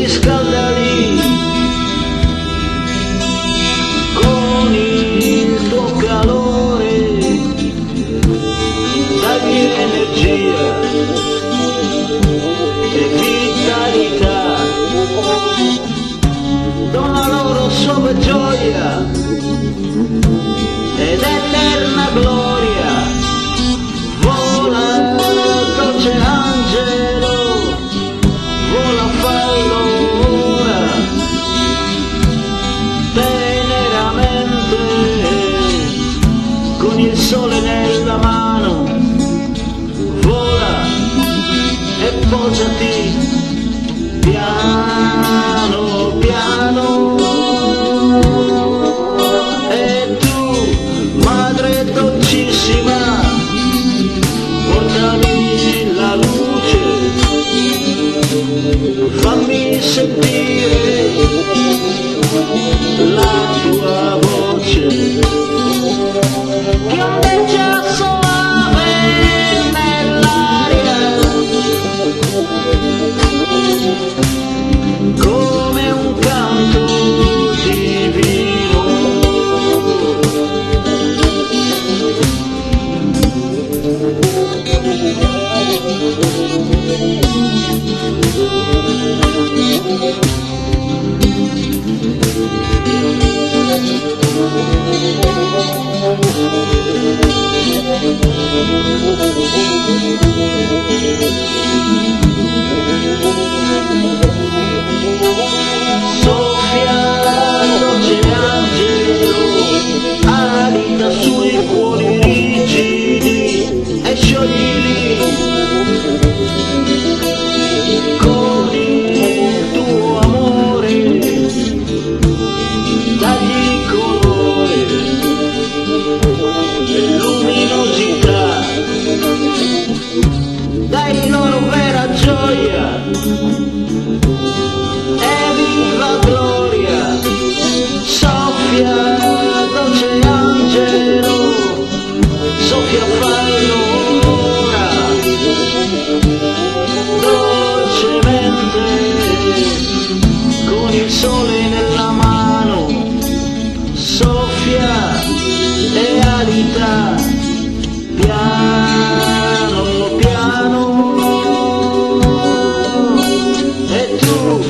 riscalda lì con il tuo calore, dagli energia e vitalità, dona loro sove gioia ed eterna gloria. Vola, dolce angelo, vola, fallo ora, teneramente, con il sole nella mano. Vola e posati piano piano. E tu, madre dolcissima, portami la luce, fammi sentire la tua voce, che ondeggia soave nell'aria, come un canto divino. Soffia, dolce angelo, alita sui cuori rigidi e scioglili con il tuo amore, dagli colore e luminosità, dai loro vera gioia e viva gloria. Soffia, dolce angelo, soffia, fallo ora, dolcemente, con il sole nella mano. Soffia e alita piano piano. E tu,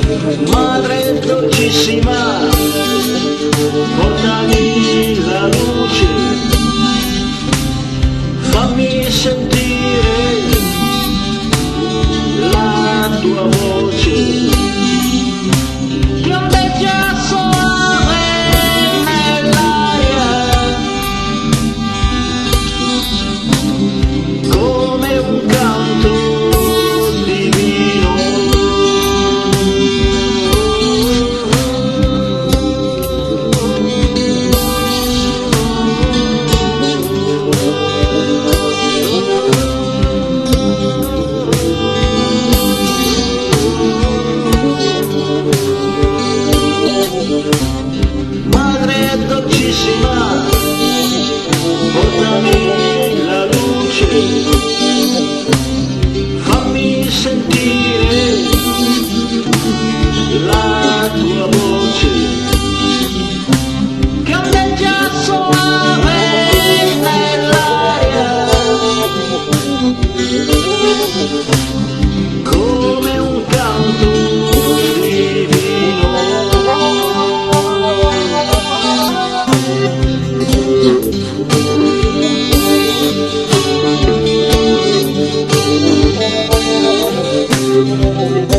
madre dolcissima, portami la luce, fammi sentire la tua voce, che ondeggia soave nell'aria, come un canto divino. Madre dolcissima, portami la luce, fammi sentire la tua voce, che ondeggia soave nell'aria, come un canto divino. Thank you.